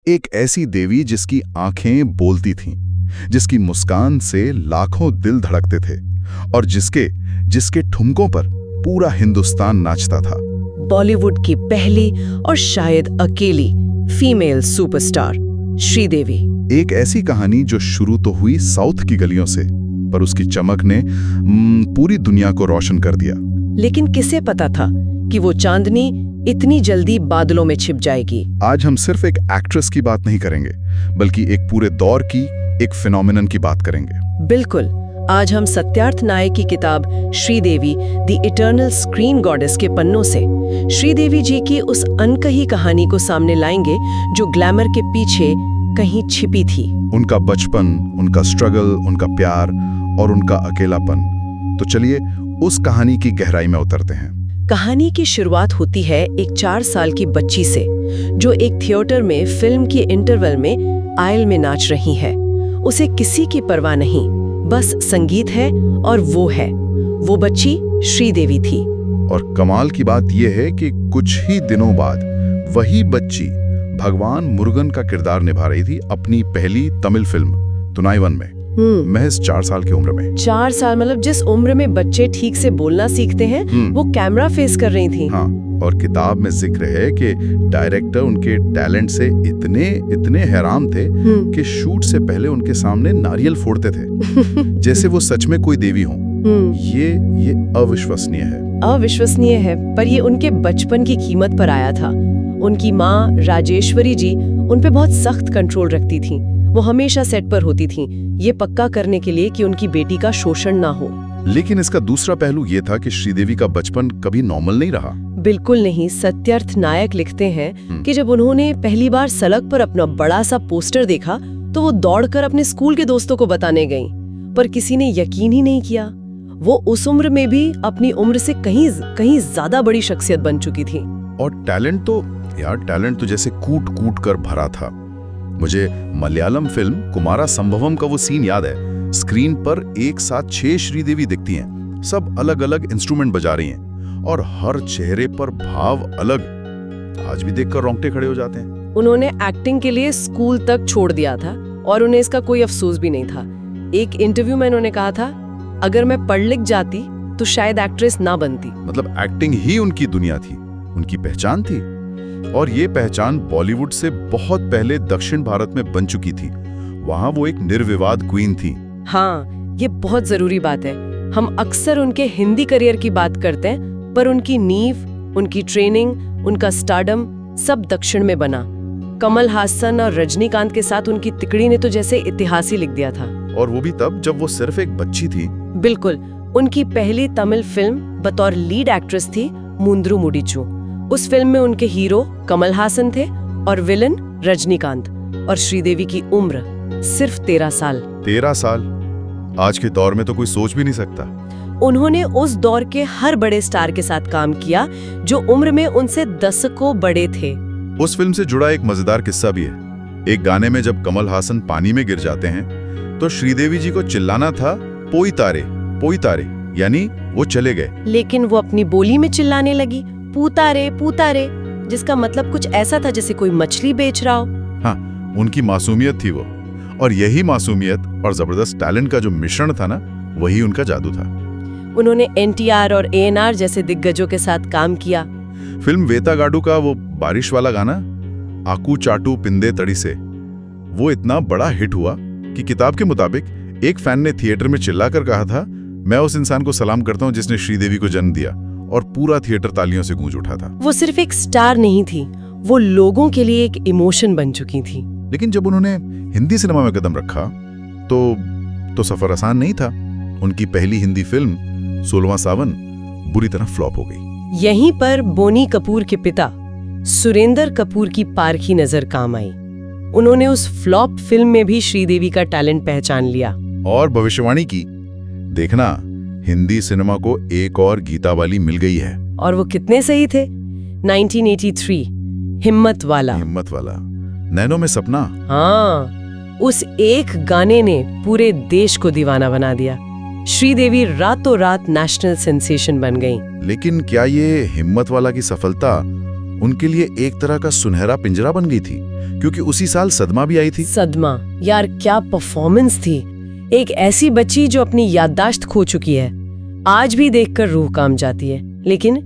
एक ऐसी देवी जिसकी आंखें बोलती थीं, जिसकी मुस्कान से लाखों दिल धड़कते थे और जिसके जिसके ठुमकों पर पूरा हिंदुस्तान नाचता था। बॉलीवुड की पहली और शायद अकेली फीमेल सुपरस्टार श्रीदेवी। एक ऐसी कहानी जो शुरू तो हुई साउथ की गलियों से, पर उसकी चमक ने पूरी दुनिया को रोशन कर दिया। लेकिन किसे पता था कि वो चांदनी इतनी जल्दी बादलों में छिप जाएगी। आज हम सिर्फ एक एक्ट्रेस की बात नहीं करेंगे, बल्कि एक पूरे दौर की, एक फिनोमिनन की बात करेंगे। बिल्कुल। आज हम सत्यार्थ नायक की किताब Sridevi the eternal screen goddess के पन्नों से श्रीदेवी जी की उस अनकही कहानी को सामने लाएंगे जो ग्लैमर के पीछे कहीं छिपी थी। उनका बचपन, उनका स्ट्रगल, उनका प्यार और उनका अकेलापन। तो चलिए उस कहानी की गहराई में उतरते हैं। कहानी की शुरुआत होती है एक 4 साल की बच्ची से, जो एक थिएटर में फिल्म के इंटरवल में आयल में नाच रही है। उसे किसी की परवाह नहीं, बस संगीत है और वो है। वो बच्ची श्रीदेवी थी। और कमाल की बात यह है कि कुछ ही दिनों बाद वही बच्ची भगवान मुरुगन का किरदार निभा रही थी अपनी पहली तमिल फिल्म तुनाइवन में, महज 4 साल की उम्र में। 4 साल मतलब जिस उम्र में बच्चे ठीक से बोलना सीखते हैं, वो कैमरा फेस कर रही थी। हाँ, और किताब में जिक्र है कि डायरेक्टर उनके टैलेंट से इतने हैरान थे कि शूट से पहले उनके सामने नारियल फोड़ते थे जैसे वो सच में कोई देवी हो। ये अविश्वसनीय है। अविश्वसनीय है, पर ये उनके बचपन की कीमत पर आया था। उनकी माँ राजेश्वरी जी उन पे बहुत सख्त कंट्रोल रखती थीं। वो हमेशा सेट पर होती थीं, ये पक्का करने के लिए कि उनकी बेटी का शोषण ना हो। लेकिन इसका दूसरा पहलू ये था कि श्रीदेवी का बचपन कभी नॉर्मल नहीं रहा। बिल्कुल नहीं। सत्यार्थ नायक लिखते हैं कि जब उन्होंने पहली बार सड़क पर अपना बड़ा सा पोस्टर देखा तो वो दौड़कर अपने स्कूल के दोस्तों को बताने गईं, पर किसी ने यकीन ही नहीं किया। वो उस उम्र में भी अपनी उम्र से कहीं ज्यादा बड़ी शख्सियत बन चुकी थी। और टैलेंट तो जैसे कूट कूट कर भरा था। मुझे मलयालम फिल्म कुमारा संभवम का वो सीन याद है। स्क्रीन पर एक साथ 6 श्रीदेवी दिखती हैं, सब अलग अलग इंस्ट्रूमेंट बजा रही हैं और हर चेहरे पर भाव अलग। आज भी देखकर रोंगटे खड़े हो जाते हैं। उन्होंने एक्टिंग के लिए स्कूल तक छोड़ दिया था और उन्हें इसका कोई अफसोस भी नहीं था। एक इंटरव्यू में उन्होंने कहा था, अगर मैं पढ़ लिख जाती तो शायद एक्ट्रेस ना बनती। मतलब एक्टिंग ही उनकी दुनिया थी, उनकी पहचान थी। और ये पहचान बॉलीवुड से बहुत पहले दक्षिण भारत में बन चुकी थी। वहां वो एक निर्विवाद क्वीन थी। हाँ, ये बहुत जरूरी बात है। हम अक्सर उनके हिंदी करियर की बात करते हैं, पर उनकी नींव, उनकी ट्रेनिंग, उनका स्टारडम सब दक्षिण में बना। कमल हासन और रजनीकांत के साथ उनकी तिकड़ी ने तो जैसे इतिहास ही लिख दिया था। और वो भी तब जब वो सिर्फ एक बच्ची थी। बिल्कुल। उनकी पहली तमिल फिल्म बतौर लीड एक्ट्रेस थी मुंद्रू मुडिचू। उस फिल्म में उनके हीरो कमल हासन थे और विलन रजनीकांत। और श्रीदेवी की उम्र सिर्फ 13 साल। 13 साल आज के दौर में तो कोई सोच भी नहीं सकता। उन्होंने उस दौर के हर बड़े स्टार के साथ काम किया जो उम्र में उनसे दशकों बड़े थे। उस फिल्म से जुड़ा एक मजेदार किस्सा भी है। एक गाने में जब कमल हासन पानी में गिर जाते हैं तो श्रीदेवी जी को चिल्लाना था, पोई तारे, यानी वो चले गए। लेकिन वो अपनी बोली में चिल्लाने लगी, पूतारे, जिसका मतलब कुछ ऐसा था जैसे कोई मछली बेच रहा हो। हाँ, उनकी मासूमियत थी वो। और यही मासूमियत और जबरदस्त टैलेंट का जो मिश्रण था ना, वही उनका जादू था। उन्होंने NTR और ANR जैसे दिग्गजों के साथ काम किया। फिल्म वेतागाडू का वो बारिश वाला गाना, आकू चाटू पिंदे तड़ी से, वो इतना बड़ा हिट हुआ कि किताब के मुताबिक एक फैन ने थिएटर में चिल्लाकर कहा था, मैं उस इंसान को सलाम करता हूँ जिसने श्रीदेवी को जन्म दिया। और पूरा थिएटर तालियों से गूंज उठा था। वो सिर्फ एक स्टार नहीं थी, वो लोगों के लिए एक इमोशन बन चुकी थी। लेकिन जब उन्होंने हिंदी सिनेमा में कदम रखा तो सफर आसान नहीं था। उनकी पहली हिंदी फिल्म 16वां सावन बुरी तरह फ्लॉप हो गई। यहीं पर बोनी कपूर के पिता सुरेंद्र कपूर की पारखी नजर काम आई। उन्होंने उस फ्लॉप फिल्म में भी श्रीदेवी का टैलेंट पहचान लिया और भविष्यवाणी की, देखना हिंदी सिनेमा को एक और गीता वाली मिल गई है। और वो कितने सही थे। 1983 हिम्मत वाला, नैनो में सपना। हाँ, उस एक गाने ने पूरे देश को दीवाना बना दिया। श्रीदेवी रातों रात नेशनल सेंसेशन बन गईं। लेकिन क्या ये हिम्मत वाला की सफलता उनके लिए एक तरह का सुनहरा पिंजरा बन गई थी, क्योंकि उसी साल सदमा भी आई थी। सदमा, यार क्या परफॉर्मेंस थी। एक ऐसी बच्ची जो अपनी याददाश्त खो चुकी है, आज भी देखकर रूह काम जाती है। लेकिन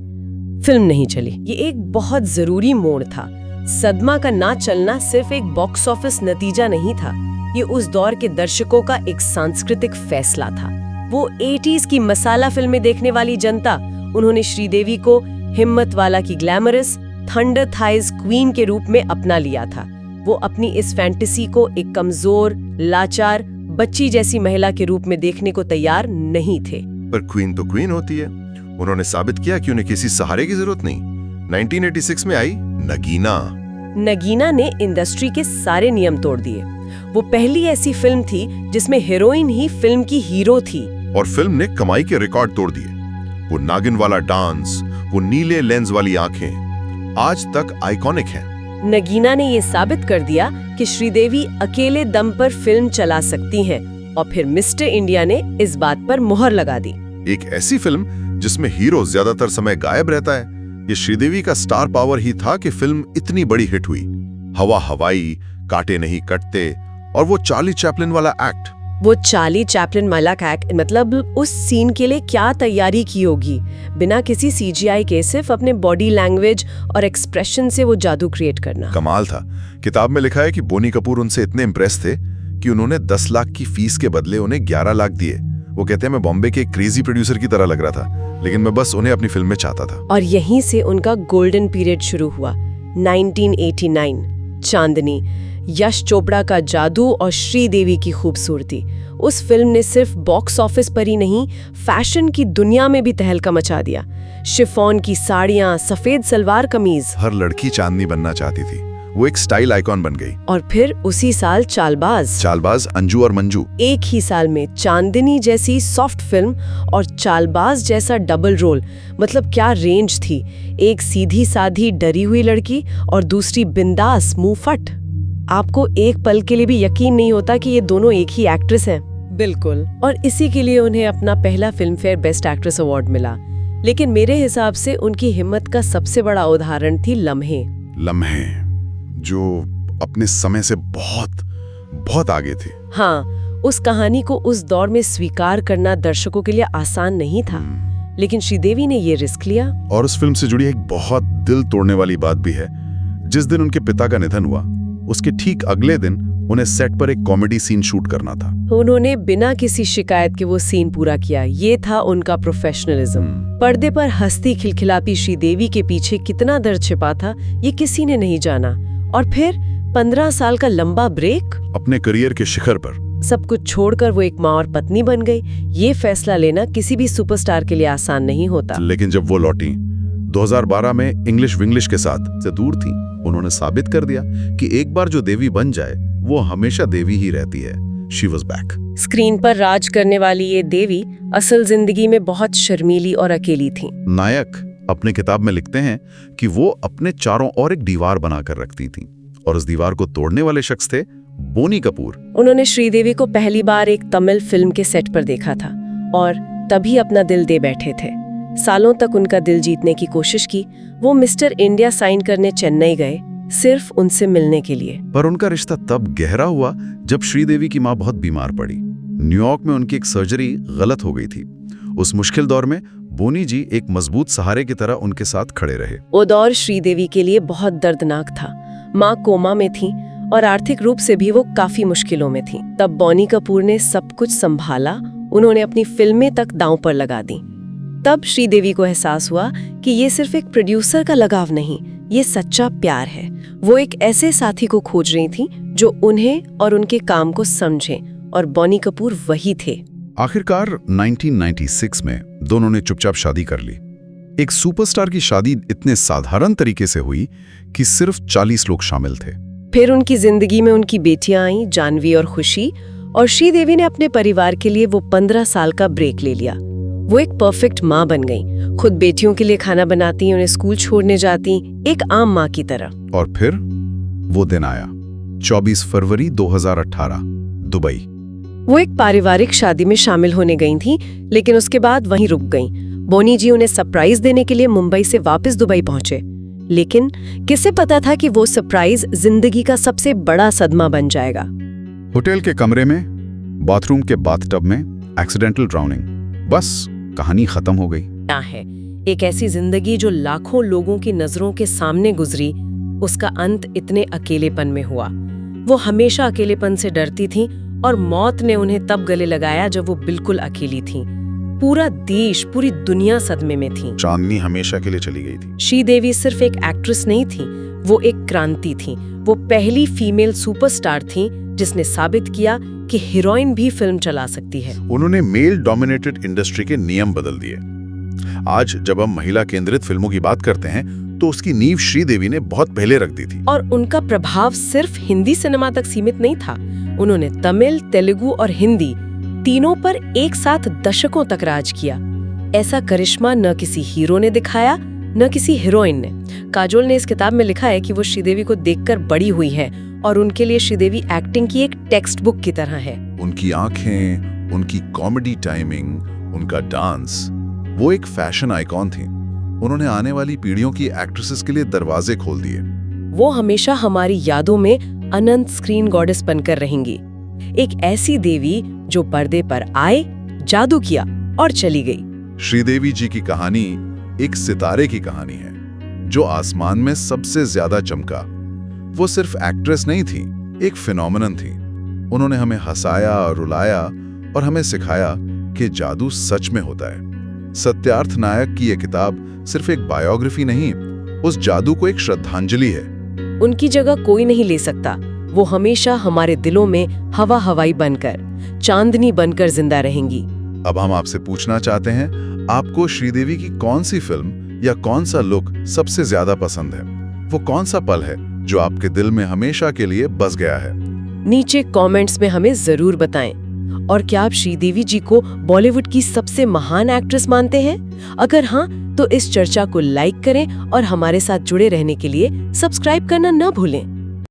फिल्म नहीं चली। ये एक बहुत जरूरी मोड़ था। सदमा का ना चलना सिर्फ एक बॉक्स ऑफिस नतीजा नहीं था, ये उस दौर के दर्शकों का एक सांस्कृतिक फैसला था। वो 80s की मसाला फिल्में देखने वाली जनता, उन्होंने श्रीदेवी को हिम्मत वाला की ग्लैमरस थंडर थाइज क्वीन के रूप में अपना लिया था। वो अपनी इस फैंटेसी को एक कमजोर, लाचार बच्ची जैसी महिला के रूप में देखने को तैयार नहीं थे। पर क्वीन तो क्वीन होती है। उन्होंने साबित किया कि उन्हें किसी सहारे की जरूरत नहीं। 1986 में आई नगीना। नगीना ने इंडस्ट्री के सारे नियम तोड़ दिए। वो पहली ऐसी फिल्म थी जिसमें हीरोइन ही फिल्म की हीरो थी। और फिल्म ने कमाई के रिकॉर्ड तोड़ दिए। वो नागिन वाला डांस, वो नीले लेंस वाली आंखें आज तक आइकॉनिक हैं। नगीना ने ये साबित कर दिया कि श्रीदेवी अकेले दम पर फिल्म चला सकती हैं, और फिर मिस्टर इंडिया ने इस बात पर मुहर लगा दी। एक ऐसी फिल्म जिसमें हीरो ज्यादातर समय गायब रहता है, ये श्रीदेवी का स्टार पावर ही था कि फिल्म इतनी बड़ी हिट हुई। हवा हवाई, कांटे नहीं कटते, और वो चार्ली चैपलिन वाला एक्ट। वो चार्ली चैपलिन वाला एक्ट, मतलब उस सीन के लिए क्या तैयारी की होगी। बिना किसी सीजीआई के सिर्फ अपने बॉडी लैंग्वेज और एक्सप्रेशन से वो जादू क्रिएट करना कमाल था। किताब में लिखा है कि बोनी कपूर उनसे इतने इम्प्रेस थे कि उन्होंने 10 लाख की फीस के बदले उन्हें 11 लाख दिए। वो कहते हैं मैं बॉम्बे के क्रेजी प्रोड्यूसर की तरह लग रहा था, लेकिन मैं बस उन्हें अपनी फिल्म में चाहता था। और यहीं से उनका गोल्डन पीरियड शुरू हुआ। 1989, चांदनी, यश चोपड़ा का जादू और श्रीदेवी की खूबसूरती। उस फिल्म ने सिर्फ बॉक्स ऑफिस पर ही नहीं, फैशन की दुनिया में भी तहलका मचा दिया। शिफॉन की साड़ियां, सफेद सलवार कमीज, हर लड़की चांदनी बनना चाहती थी। वो एक स्टाइल आइकॉन बन गई। और फिर उसी साल चालबाज अंजू और मंजू। एक ही साल में चांदनी जैसी सॉफ्ट फिल्म और चालबाज जैसा डबल रोल, मतलब क्या रेंज थी। एक सीधी साधी डरी हुई लड़की और दूसरी बिंदास मुंहफट। आपको एक पल के लिए भी यकीन नहीं होता कि ये दोनों एक ही एक्ट्रेस हैं। बिल्कुल। और इसी के लिए उन्हें अपना पहला film fair best actress award मिला। लेकिन मेरे हिसाब से उनकी हिम्मत का सबसे बड़ा उदाहरण थी लम्हे, जो अपने समय से बहुत आगे थे। हाँ, उस कहानी को उस दौर में स्वीकार करना दर्शकों के लिए आसान नहीं था, लेकिन श्रीदेवी ने ये रिस्क लिया। और उस फिल्म से जुड़ी एक बहुत दिल तोड़ने वाली बात भी है। जिस दिन उनके पिता का निधन हुआ, उसके ठीक अगले दिन उन्हें सेट पर एक कॉमेडी सीन शूट करना था। उन्होंने बिना किसी शिकायत के वो सीन पूरा किया। ये था उनका प्रोफेशनलिज्म। पर्दे पर हंसती खिलखिलाती श्रीदेवी के पीछे कितना दर्द छिपा था, ये किसी ने नहीं जाना। और फिर 15 साल का लंबा ब्रेक, अपने करियर के शिखर पर सब कुछ छोड़कर वो एक माँ और पत्नी बन गई। ये फैसला लेना किसी भी सुपरस्टार के लिए आसान नहीं होता। लेकिन जब वो लौटी 2012 में इंग्लिश विंग्लिश के साथ से दूर थी, उन्होंने साबित कर दिया कि एक बार जो देवी बन जाए वो हमेशा देवी ही रहती है। She was back। स्क्रीन पर राज करने वाली ये देवी असल जिंदगी में बहुत शर्मीली और अकेली थी। नायक अपने किताब में लिखते हैं कि वो अपने चारों ओर एक दीवार बनाकर रखती थी, और उस दीवार को तोड़ने वाले शख्स थे बोनी कपूर। उन्होंने श्रीदेवी को पहली बार एक तमिल फिल्म के सेट पर देखा था और तभी अपना दिल दे बैठे थे। सालों तक उनका दिल जीतने की कोशिश की। वो मिस्टर इंडिया साइन करने चेन्नई गए, सिर्फ उनसे मिलने के लिए। पर उनका रिश्ता तब गहरा हुआ जब श्रीदेवी की माँ बहुत बीमार पड़ी। न्यूयॉर्क में उनकी एक सर्जरी गलत हो गई थी। उस मुश्किल दौर में बोनी जी एक मजबूत सहारे की तरह उनके साथ खड़े रहे। वो दौर श्रीदेवी के लिए बहुत दर्दनाक था। माँ कोमा में थी और आर्थिक रूप से भी वो काफी मुश्किलों में थी। तब बोनी कपूर ने सब कुछ संभाला। उन्होंने अपनी फिल्में तक दांव पर लगा दी। तब श्रीदेवी को एहसास हुआ कि ये सिर्फ एक प्रोड्यूसर का लगाव नहीं, ये सच्चा प्यार है। वो एक ऐसे साथी को खोज रही थी जो उन्हें और उनके काम को समझे, और बोनी कपूर वही थे। आखिरकार 1996 में दोनों ने चुपचाप शादी कर ली। एक सुपरस्टार की शादी इतने साधारण तरीके से हुई कि सिर्फ 40 लोग शामिल थे। फिर उनकी जिंदगी में उनकी बेटियां आईं, जानवी और खुशी, और श्रीदेवी ने अपने परिवार के लिए वो 15 साल का ब्रेक ले लिया। वो एक परफेक्ट माँ बन गई, खुद बेटियों के लिए खाना बनाती, उन्हें स्कूल छोड़ने जाती, एक आम माँ की तरह। और फिर वो दिन आया, 24 फरवरी 2018, दुबई। वो एक पारिवारिक शादी में शामिल होने गई थी, लेकिन उसके बाद वहीं रुक गईं। बोनी जी उन्हें सरप्राइज देने के लिए मुंबई से वापस दुबई पहुंचे। लेकिन किसे पता था कि वो सरप्राइज जिंदगी का सबसे बड़ा सदमा बन जाएगा। होटल के कमरे में, बाथरूम के बाथटब में एक्सीडेंटल ड्राउनिंग। बस कहानी खत्म हो गई। क्या है एक ऐसी जिंदगी जो लाखों लोगों की नजरों के सामने गुजरी, उसका अंत इतने अकेलेपन में हुआ। वो हमेशा अकेलेपन से डरती थीं और मौत ने उन्हें तब गले लगाया जब वो बिल्कुल अकेली थीं। पूरा देश, पूरी दुनिया सदमे में थी। चांदनी हमेशा के लिए चली गई थी। श्रीदेवी सिर्फ एक एक्ट्रेस नहीं थी, वो एक क्रांति थी। वो पहली फीमेल सुपरस्टार थी जिसने साबित किया कि हीरोइन भी फिल्म चला सकती है। उन्होंने मेल डोमिनेटेड इंडस्ट्री के नियम बदल दिए। आज जब हम महिला केंद्रित फिल्मों की बात करते हैं तो उसकी नींव श्रीदेवी ने बहुत पहले रख दी थी। और उनका प्रभाव सिर्फ हिंदी सिनेमा तक सीमित नहीं था। उन्होंने तमिल, तेलुगु और हिंदी तीनों पर एक साथ दशकों तक राज किया। ऐसा करिश्मा न किसी हीरो ने दिखाया, न किसी हीरोइन ने। काजोल ने इस किताब में लिखा है कि वो श्रीदेवी को देखकर बड़ी हुई हैं और उनके लिए श्रीदेवी एक्टिंग की एक टेक्स्ट बुक की तरह है। उनकी आंखें, उनकी कॉमेडी टाइमिंग, उनका डांस, वो एक फैशन आइकॉन थी। उन्होंने आने वाली पीढ़ियों की एक्ट्रेसेस के लिए दरवाजे खोल दिए। वो हमेशा हमारी यादों में अनंत स्क्रीन गॉडेस बनकर रहेंगी। एक ऐसी देवी जो पर्दे पर आए, जादू किया और चली गई। श्रीदेवी जी की कहानी एक सितारे की कहानी है जो आसमान में सबसे ज्यादा चमका। वो सिर्फ एक्ट्रेस नहीं थी, एक फिनोमिनन थी। उन्होंने हमें हंसाया, रुलाया और हमें सिखाया कि जादू सच में होता है। सत्यार्थ नायक की यह किताब सिर्फ एक बायोग्राफी नहीं, उस जादू को एक श्रद्धांजलि है। उनकी जगह कोई नहीं ले सकता। वो हमेशा हमारे दिलों में हवा हवाई बनकर, चांदनी बनकर जिंदा रहेंगी। अब हम आपसे पूछना चाहते हैं, आपको श्रीदेवी की कौन सी फिल्म या कौन सा लुक सबसे ज्यादा पसंद है? वो कौन सा पल है जो आपके दिल में हमेशा के लिए बस गया है? नीचे कमेंट्स में हमें जरूर बताएं। और क्या आप श्रीदेवी जी को बॉलीवुड की सबसे महान एक्ट्रेस मानते हैं? अगर हाँ, तो इस चर्चा को लाइक करें और हमारे साथ जुड़े रहने के लिए सब्सक्राइब करना न भूलें।